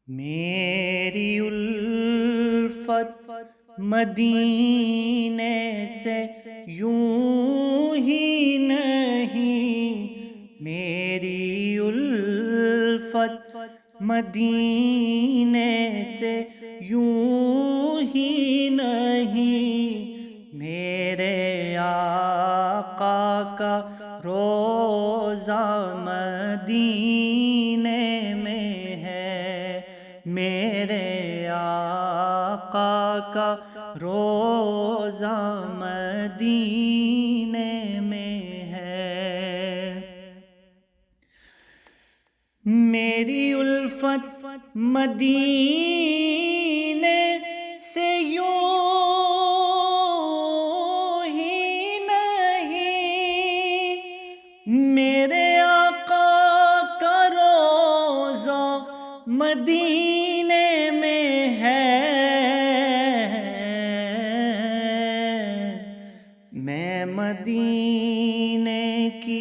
میری الفت مدینے سے یوں ہی نہیں، میری الفت مدینے سے یوں ہی نہیں، میرے آقا کا روضہ مدینے میں ہے، میرے آقا کا روضہ مدینے میں ہے۔ میری الفت مدینے سے یوں ہی نہیں، میرے آقا کا روضہ مدینے میں ہے، میں مدینے کی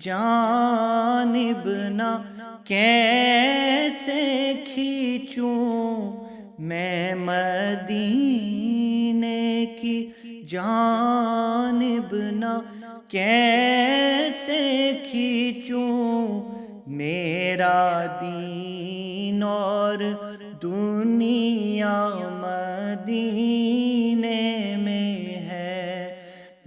جانب نہ کیسے کھینچوں، میں مدینے کی جانب نہ کیسے کھینچوں، میرا دین اور دنیا مدینے میں ہے،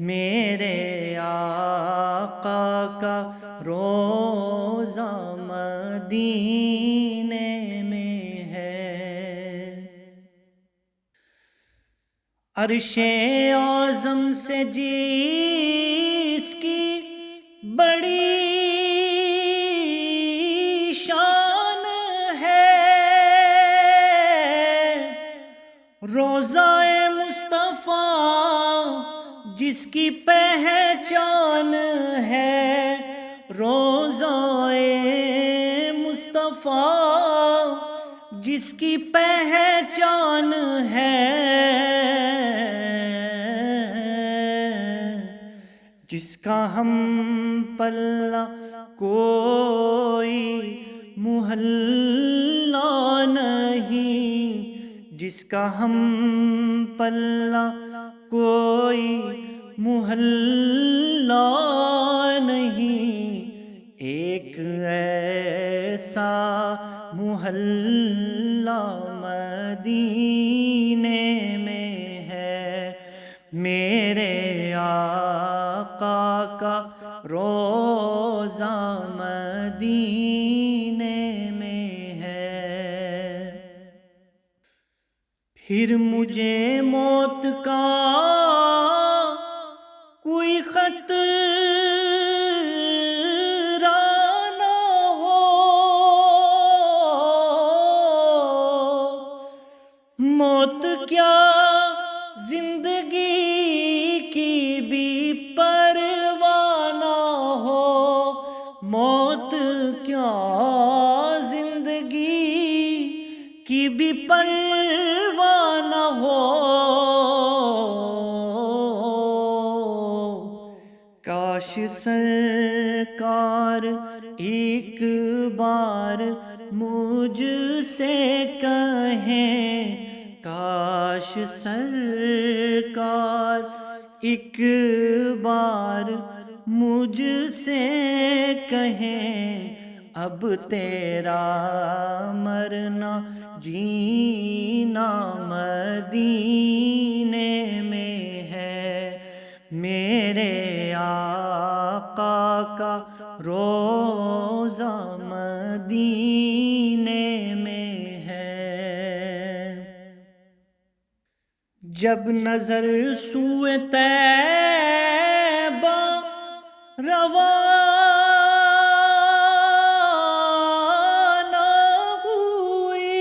میرے آقا کا روضہ مدینے میں ہے۔ عرش اعظم سے جس کی بڑی شان ہے، روضہ مصطفیٰ جس کی پہچان ہے، روضہ مصطفیٰ جس کی پہچان ہے، جس کا ہم پلہ کوئی محلہ نہیں، جس کا ہم پلہ کوئی محلہ نہیں، ایک ایسا محلہ مدینے میں ہے، میرے آقا کا روضہ مدینے میں ہے۔ پھر مجھے موت کا کوئی خطرہ نہ ہو، موت کیا زندگی کی بھی پرواہ نہ ہو، موت کیا زندگی کی بھی پرواہ نہ ہو، کاش سرکار ایک بار مجھ سے کہیں، کاش سرکار ایک بار مجھ سے کہیں، اب تیرا مرنا جینا مدینے میں ہے، میرے آقا کا روضہ مدینے میں ہے۔ جب نظر سوئے طیبہ روانہ ہوئی،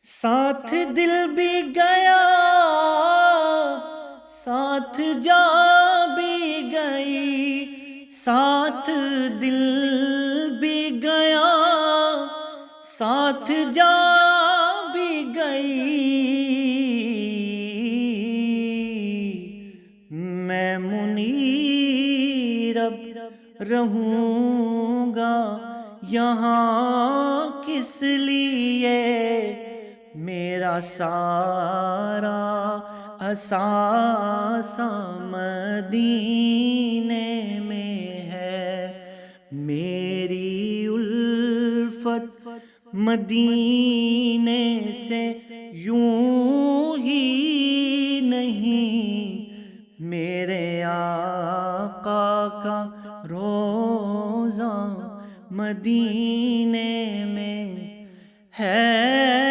ساتھ دل بھی گیا ساتھ جا بھی گئی، ساتھ دل بھی گیا ساتھ جا بھی گئی، میں منیر اب رہوں گا یہاں کس لیے، میرا سارا اثاثہ مدینے میں ہے، میری الفت مدینے سے یوں ہی نہیں، میرے آقا کا روضہ مدینے میں ہے۔